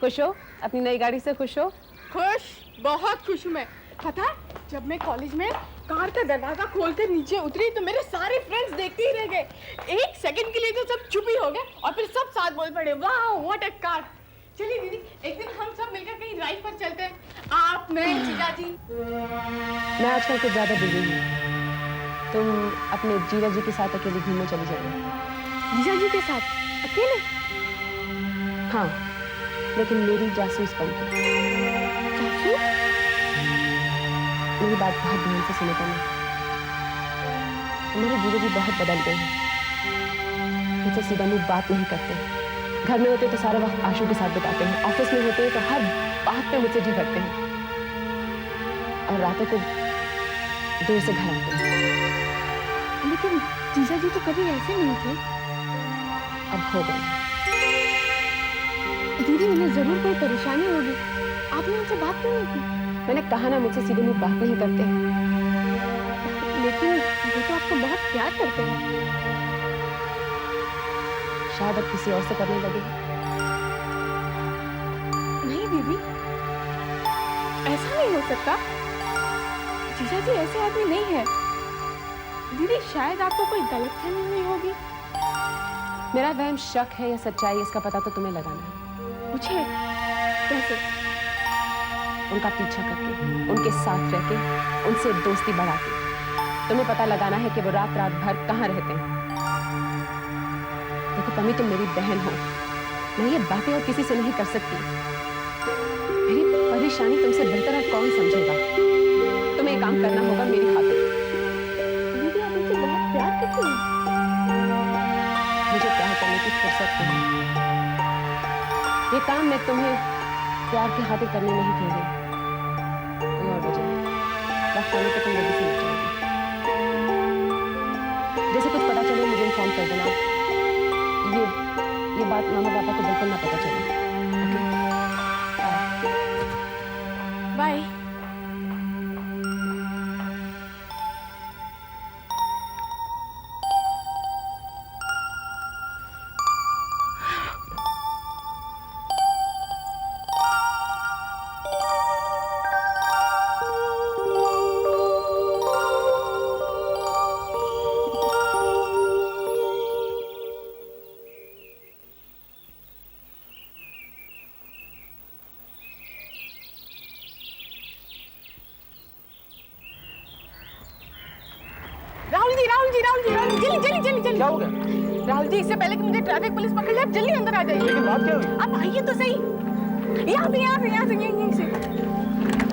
खुश हो? अपनी नई गाड़ी से खुश हो? खुश, बहुत खुश हूँ मैं। पता है, जब मैं कॉलेज में कार का दरवाजा खोलकर नीचे उतरी तो मेरे सारे फ्रेंड्स देखते ही रह गए। एक सेकंड के लिए तो सब चुप ही हो गए और फिर सब साथ बोल पड़े, वाह व्हाट अ कार। चलिए दीदी, एक दिन हम सब मिलकर कहीं ड्राइव पर चलते हैं, आप, मैं, जीजा जी। मैं आजकल कुछ ज्यादा बिजी हूँ। तुम अपने जीजा जी के साथ अकेले घूमने चली जाओ। जीजा जी के साथ अकेले? हाँ, लेकिन मेरी जासूस बन के। जासूस? मेरी बात बहुत ध्यान से सुनो तुम। मेरे जीजा जी बहुत बदल गए हैं। मुझसे सीधा मुंह बात नहीं करते। घर में होते तो सारा वक्त आशु के साथ बिताते हैं, ऑफिस में होते हैं तो हर बात पे मुझसे झगड़ते हैं और रातों को देर से घर आते हैं। लेकिन जीजा जी तो कभी ऐसे नहीं थे। अब हो गए। दीदी, उन्हें जरूर कोई परेशानी होगी, आपने उनसे बात क्यों नहीं की? मैंने कहा ना, मुझसे सीधे मुंह बात नहीं करते। लेकिन वो तो आपको बहुत प्यार करते हैं। शायद अब किसी और से करने लगे। नहीं दीदी, ऐसा नहीं हो सकता। जीजा जी ऐसे आदमी नहीं है। दीदी, शायद आपको कोई गलतफहमी हुई होगी। मेरा वहम शक है या सच्चाई, इसका पता तो तुम्हें लगाना है। मुझे? कैसे? उनका पीछा करके, उनके साथ रह के, उनसे दोस्ती बढ़ा के तुम्हें पता लगाना है कि वो रात रात भर कहाँ रहते हैं। देखो पम्मी, तुम मेरी बहन हो, मैं ये बातें और किसी से नहीं कर सकती। मेरी परेशानी तुमसे बेहतर और कौन समझेगा? तुम्हें एक काम करना होगा मेरी खातिर। दीदी, आप मुझसे बहुत प्यार करती हैं। मुझे प्यार करने की फुर्सत नहीं। ये काम मैं तुम्हें प्यार की खातिर करने नहीं दूंगी। कोई और वजह, वक्त आने पर तुम जल्दी से मिल जाओगी। जैसे कुछ पता चले मुझे इन्फॉर्म कर देना। ये बात मामा पापा को बिल्कुल ना पता चले। ओके? बाय। जल्दी। क्या हो गया? राहुल जी, इससे पहले कि मुझे ट्रैफिक पुलिस पकड़ ले, आप जल्दी अंदर आ जाइए। लेकिन बात क्या हुई? आप आइए तो सही। यहाँ से यहीं से।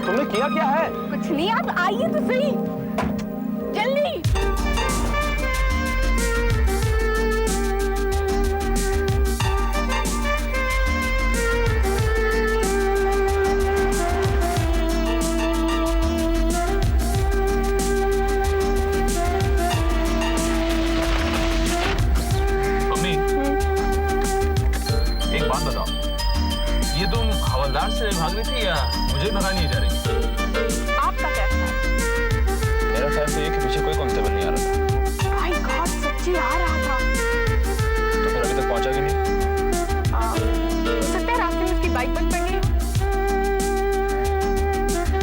तुमने किया क्या है? कुछ नहीं, आप आइए तो सही, जल्दी। हवलदार से भाग रही थी या मुझे भगाने जा रही थी? आपका क्या ख्याल? मेरा ख्याल तो ये कि पीछे कोई कांस्टेबल नहीं आ रहा था। माय गॉड, सच्ची आ रहा था। तो फिर अभी तक पहुंचा क्यों नहीं? हो सकता है रास्ते में उसकी बाइक बंद पड़ गई हो।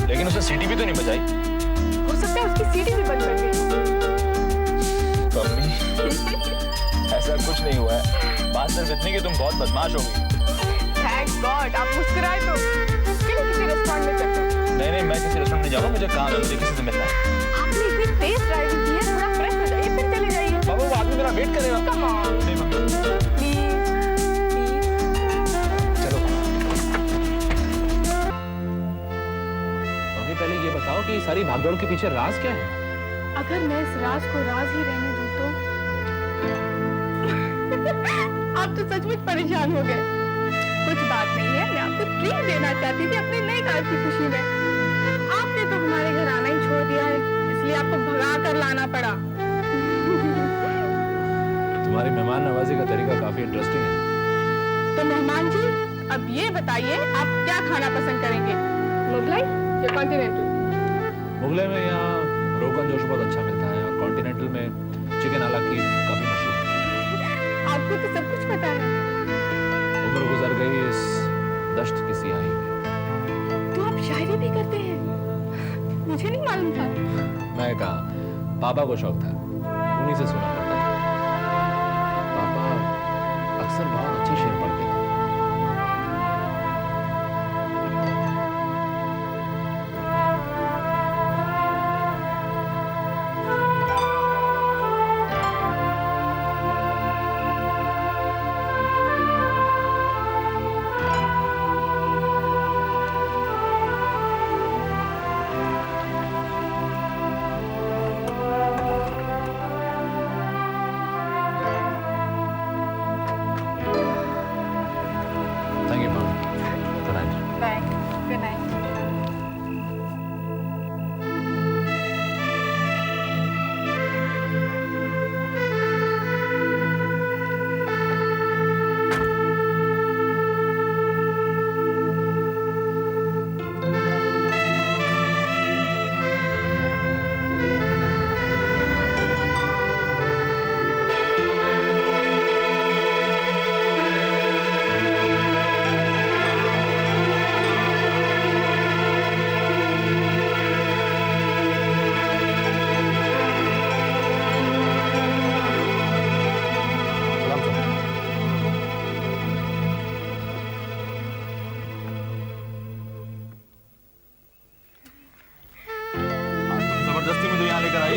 लेकिन उसने सीटी भी तो नहीं बजाई। हो सकता है उसकी सीटी भी बंद पड़ गई हो। मम्मी, ऐसा कुछ नहीं हुआ है। बात सिर्फ इतनी कि तुम बहुत बदमाश हो गई। थैंक गॉड, आप मुस्कुराए तो। चलिए किसी रेस्टोरेंट में चलते हैं। नहीं, मैं किसी रेस्टोरेंट में जाऊंगा, मुझे काम है, मुझे किसी से मिलना है। आपने इतनी तेज ड्राइविंग की है, थोड़ा फ्रेश हो जाइए फिर चले जाइए। बाबा, वो आदमी मेरा वेट करेगा। Come on. नहीं मम्मी, प्लीज। चलो। मम्मी, पहले ये बताओ कि सारी भागदौड़ के पीछे राज क्या है? अगर मैं इस राज को राज ही रहने दूं तो आप तो सचमुच परेशान हो गए। कुछ बात नहीं है, मैं आपको ट्रीट देना चाहती थी अपनी नई कार की खुशी में। आपने तो हमारे घर आना ही छोड़ दिया है, इसलिए आपको भगा कर लाना पड़ा। तुम्हारी मेहमान नवाजी का तरीका काफी इंटरेस्टिंग है। तो मेहमान जी, अब ये बताइए आप क्या खाना पसंद करेंगे, मुगलाई या कॉन्टिनेंटल? मुगले में यहाँ रोगन जोश बहुत अच्छा मिलता है और कॉन्टिनेंटल में चिकन आला की काफी मशहूर है। आपको तो सब कुछ पता है। उम्र गुजर गई, इस दश्त की सियाही में। तो आप शायरी भी करते हैं? मुझे नहीं मालूम था। मैं कहा, पापा को शौक था, उन्हीं से सुना करता था। पापा अक्सर बहुत अच्छे शेर पढ़ते थे। Thank you, Mom. Good night. Bye, good night. सलाम सर। जबरदस्ती मुझे यहाँ लेकर आई।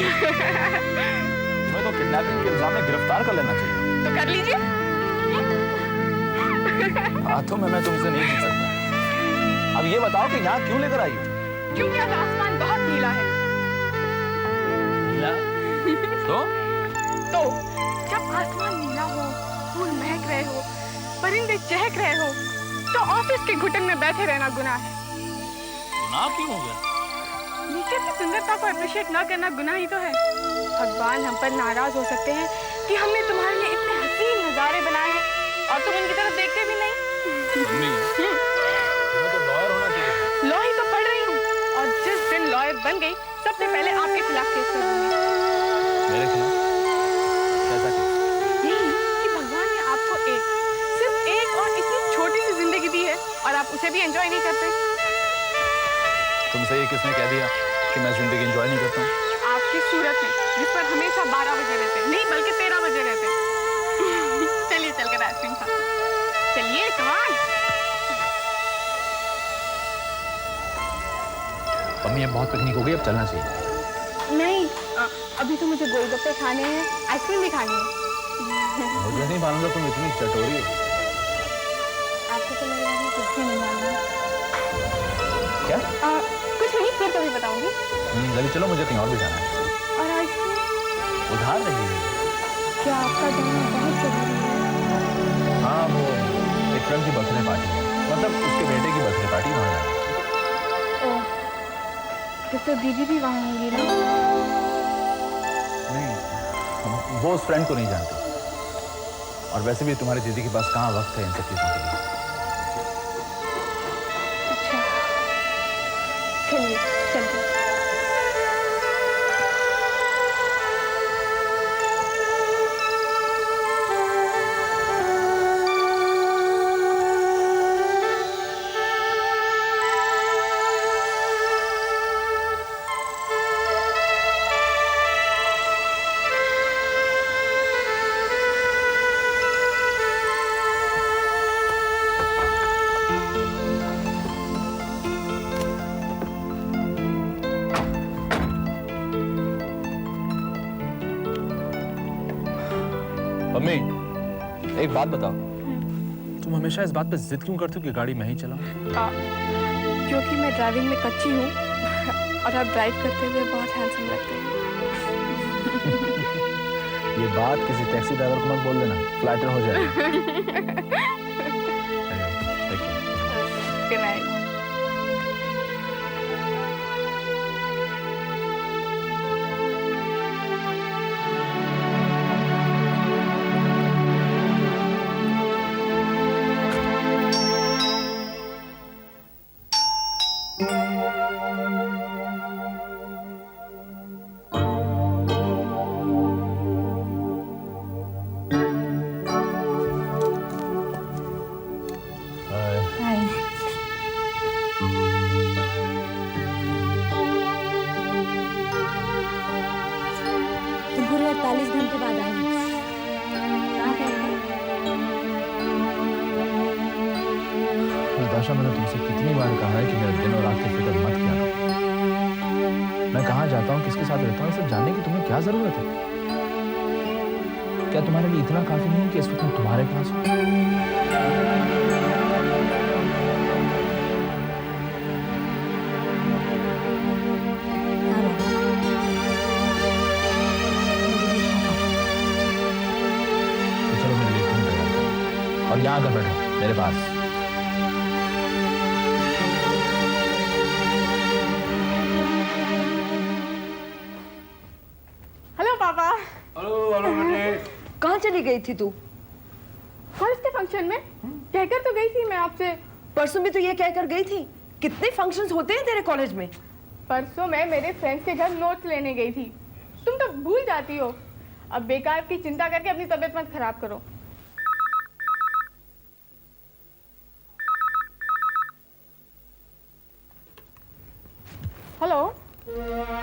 तुम्हें तो किडनैपिंग के इल्जाम में गिरफ्तार कर लेना चाहिए। तो कर लीजिए। हाथों में मैं तुमसे नहीं जीत सकता। अब ये बताओ कि यहाँ क्यों लेकर आई हो? क्योंकि आज आसमान बहुत नीला है। नीला? तो तो जब आसमान नीला हो, फूल महक रहे हो, परिंदे चहक रहे हो, तो ऑफिस के घुटन में बैठे रहना गुनाह है। गुनाह क्यों हो गया? नीचे की सुंदरता को अप्रिशिएट न करना गुनाह ही तो है। भगवान हम पर नाराज हो सकते हैं कि हमने तुम्हारे लिए इतने हसीन नजारे बनाए हैं और तुम उनकी तरफ देखते भी नहीं। मम्मी, तुम्हें तो लॉयर होना चाहिए। लॉ ही तो पढ़ रही हूँ और जिस दिन लॉयर बन गई सबसे पहले आपके खिलाफ केस कर दूंगी। मेरे खिलाफ? कैसा केस? यही कि भगवान ने आपको सिर्फ एक और इतनी छोटी सी जिंदगी दी है और आप उसे भी एंजॉय नहीं करते। तुमसे ये किसने कह दिया कि मैं जिंदगी एंजॉय नहीं करता हूँ? आपकी सूरत में जिस पर हमेशा 12 बजे रहते हैं, नहीं बल्कि 13 बजे रहते हैं। चलिए चलकर आइसक्रीम खाते हैं। चलिए कमान। मम्मी, अब बहुत पिकनिक हो गई, अब चलना चाहिए। नहीं, अभी तो मुझे गोलगप्पे खाने हैं, आइसक्रीम भी खानी है। मुझे नहीं मालूम था तुम इतनी चटोरी हो। आपको तो मेरे बारे में कुछ भी नहीं मालूम। क्या? कुछ नहीं, फिर कभी बताऊंगी। जल्दी चलो, मुझे कहीं और भी जाना है। और आइसक्रीम उधार नहीं है। क्या आपका जाना बहुत जरूरी है? हाँ, वो एक फ्रेंड की बर्थडे पार्टी है, मतलब उसके बेटे की बर्थडे पार्टी, वहाँ जाना है। ओह, तो दीदी भी वहाँ होंगी ना? नहीं, वो उस फ्रेंड को नहीं जानती। और वैसे भी तुम्हारी दीदी के पास कहाँ वक्त है इन सब चीज़ों के लिए। अच्छा, चलिए चलते हैं। मम्मी, एक बात बताओ, तुम हमेशा इस बात पे जिद क्यों करती हो कि गाड़ी मैं ही चलाऊं? क्योंकि मैं ड्राइविंग में कच्ची हूँ और आप ड्राइव करते हुए बहुत हैंडसम लगते हैं। ये बात किसी टैक्सी ड्राइवर को मत बोल देना, फ्लैटर हो जाएगा। Good night. हाय। खाता हूँ, किसके साथ रहता हूँ, सब जानने की तुम्हें क्या जरूरत है? क्या तुम्हारे लिए इतना काफी नहीं है कि इस वक्त मैं तुम्हारे पास हूँ? तो चलो मेरे लिए तुम तैयार करो और यहाँ आकर बैठो मेरे पास। हेलो पापा। हेलो बेटे। कहाँ चली गई थी तू? कॉलेज के फंक्शन में कहकर तो गई थी मैं आपसे। परसों भी तो ये कहकर गई थी। कितने फंक्शंस होते हैं तेरे कॉलेज में? परसों मैं मेरे फ्रेंड्स के घर नोट्स लेने गई थी। तुम तो भूल जाती हो। अब बेकार की चिंता करके अपनी तबीयत मत खराब करो। हेलो।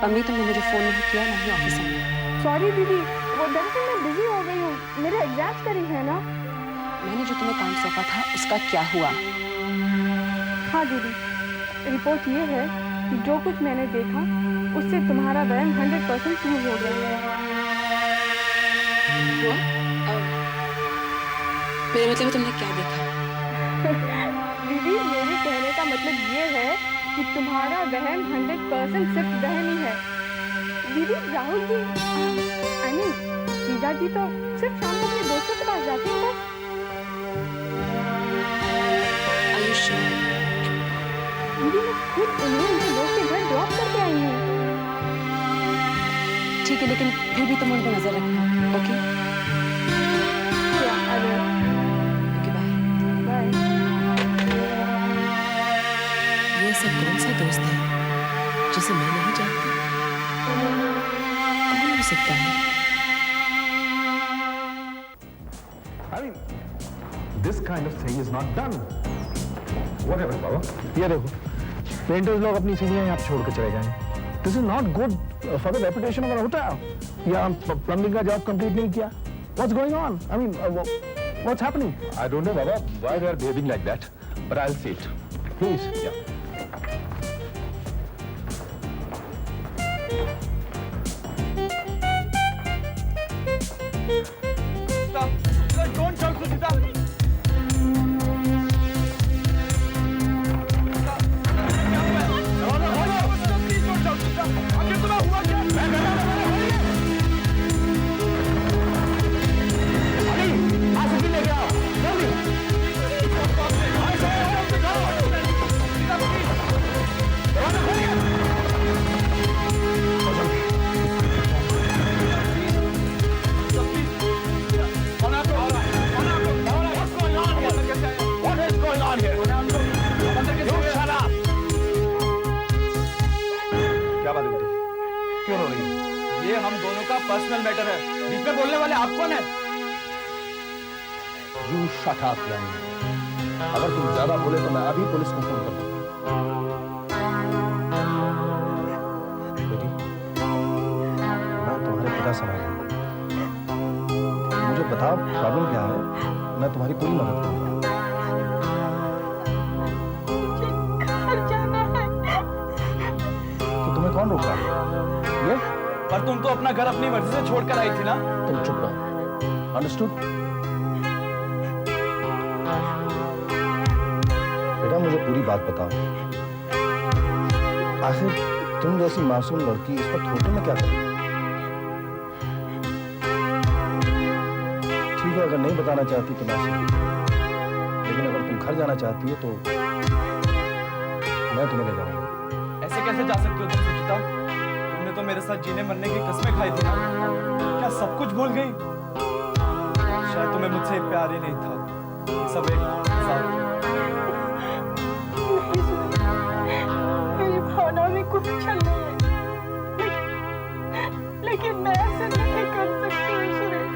मम्मी तुमने मुझे फोन नहीं किया, ना ही ऑफिस आना। सॉरी दीदी, वो दरअसल मैं बिजी हो गई हूँ। मेरे एग्जाम्स करीब है ना। मैंने जो तुम्हें काम सौंपा था उसका क्या हुआ? हाँ दीदी, रिपोर्ट ये है कि जो कुछ मैंने देखा उससे तुम्हारा वहम 100% प्रूव हो गया। मेरे मतलब तुमने क्या देखा? दीदी मेरे कहने का मतलब ये है कि तुम्हारा वहम 100% सिर्फ वहम ही है। दीदी राहुल जी, I mean, जीजा जी तो सिर्फ शाम को अपने दोस्तों के पास जाते हैं बस। Are you sure? दीदी मैं खुद उन्हें उनके दोस्त के घर ड्रॉप करके आई हूँ। ठीक है, लेकिन फिर भी तुम उन पर नजर रखना, ओके? अरे ओके, बाय। बाय। ये सब कौन सा दोस्त है जिसे मैं नहीं जानती? कौन हो सकता है? I mean, this kind of thing is not done. Whatever, बाबा। ये देखो, पेंटर्स लोग अपनी सीढ़ियाँ यहाँ छोड़ के चले जाएंगे। This is not good for the reputation of our hotel. या प्लम्बिंग का जॉब कंप्लीट नहीं किया। What's going on? I mean, what's happening? I don't know, Baba, why they are behaving like that, but I'll see it. Please. Yeah. Don't shout, Suchita. क्या बात है बेटी, क्यों रो रही है? ये हम दोनों का पर्सनल मैटर है। बीच में बोलने वाले आप कौन है? You shut up, young man. अगर तुम ज्यादा बोले तो मैं अभी पुलिस को फोन कर दूंगा। बेटी, मैं तुम्हारे पिता समान हूँ। मुझे बताओ प्रॉब्लम क्या है, मैं तुम्हारी पूरी मदद करूंगा। घर जाना है। तो तुम्हें कौन रोक रहा है? ये पर तुम तो अपना घर अपनी मर्जी से छोड़कर आई थी ना? तुम चुप रहो। अंडरस्टूड? बेटा मुझे पूरी बात बताओ, आखिर तुम जैसी मासूम लड़की इस वक्त होटल में क्या कर रही हो? ठीक है, अगर नहीं बताना चाहती तो ना सही, लेकिन अगर तुम घर जाना चाहती हो तो मैं तुम्हें ले जाऊंगा। ऐसे कैसे जा सकती हो तुम सुचिता? तुमने तो मेरे साथ जीने मरने की कसमें खाई थी ना? क्या सब कुछ भूल गई? शायद तुम्हें मुझसे प्यार ही नहीं था, ये सब एक मजाक था। मेरी भावना में कुछ छल नहीं है, लेकिन मैं ऐसे नहीं कर सकती हूँ सुरेश,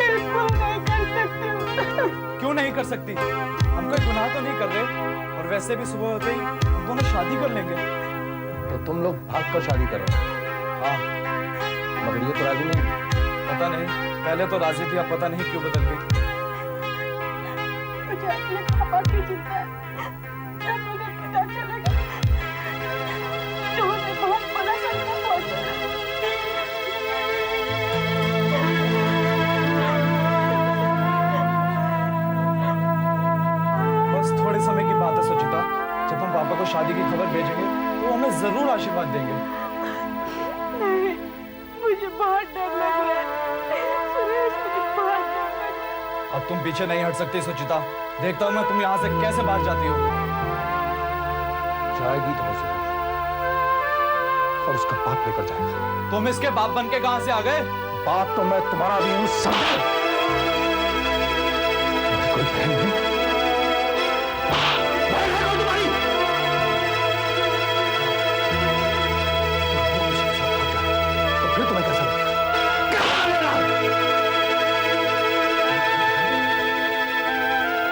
बिल्कुल नहीं कर सकती हूँ। क्यों नहीं कर सकती? हम कोई गुनाह तो नहीं कर रहे, और वैसे भी सुबह होते ही हम दोनों शादी कर लेंगे। तो तुम लोग भाग कर शादी करो। हाँ, मगर ये तो राजी नहीं। पता नहीं, पहले तो राजी थी, अब पता नहीं क्यों बदल गई। मुझे अपने पापा की चिंता है। जब मुझे पता चलेगा तो उन्हें बहुत बड़ा सदमा पहुंचेगा। जरूर आशीर्वाद देंगे। नहीं, मुझे बहुत डर लग रहा है सुरेश, मुझे बहुत डर लग रहा है। अब तुम पीछे नहीं हट सकती सुचिता। देखता हूँ मैं तुम यहाँ से कैसे बाहर जाती हो। जाएगी तो जरूर, और उसका बाप लेकर जाएगा। तुम इसके बाप बन के कहां से आ गए? बाप तो मैं तुम्हारा भी हूं, समझे? कोई बहन नहीं? बहन है कौन तुम्हारी? वो किसी के साथ भाग जाए, तो फिर तुम्हें कैसा लगेगा? कैसा लगेगा?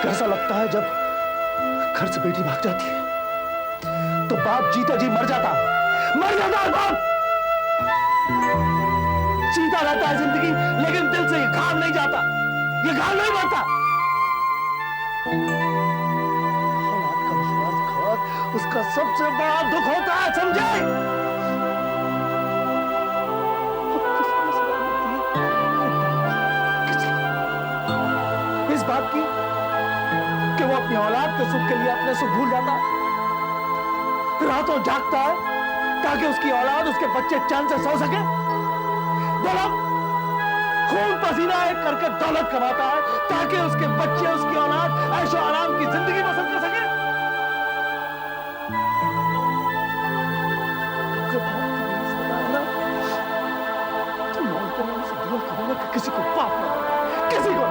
कैसा लगता है जब घर से बेटी भाग जाती है तो बाप जीते जी मर जाता है बाप। जीता रहता है जिंदगी, लेकिन दिल से ये घाव नहीं जाता, ये घाव नहीं बढ़ता। औलाद का विश्वासघात उसका सबसे बड़ा दुख होता है, समझे? इस बात की कि वो अपनी औलाद के सुख के लिए अपने सुख भूल जाता है, रातों जागता है ताकि उसकी औलाद, उसके बच्चे चैन से सो सके। बोलो, खून पसीना एक करके दौलत कमाता है ताकि उसके बच्चे, उसकी औलाद ऐशो आराम की जिंदगी बसर कर सके। तो मैं उनके नाम से दुआ करूंगा कि किसी को पाप ना हो, किसी को।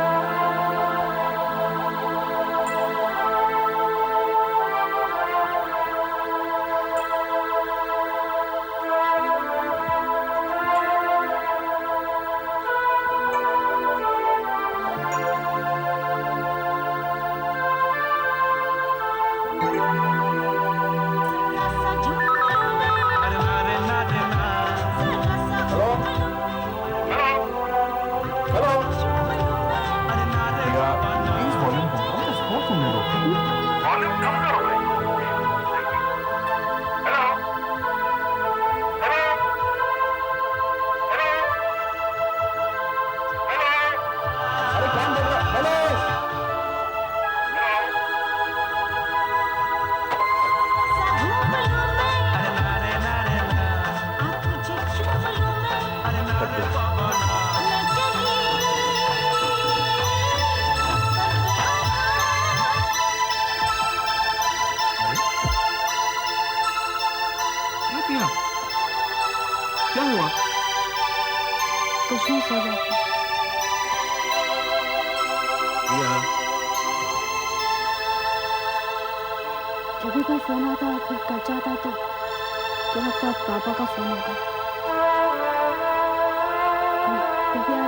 क्या हुआ? कुछ नहीं, सो जाती। जब भी कोई फोन आता और फिर कट जाता तो लगता है पापा का फोन होगा। कृपया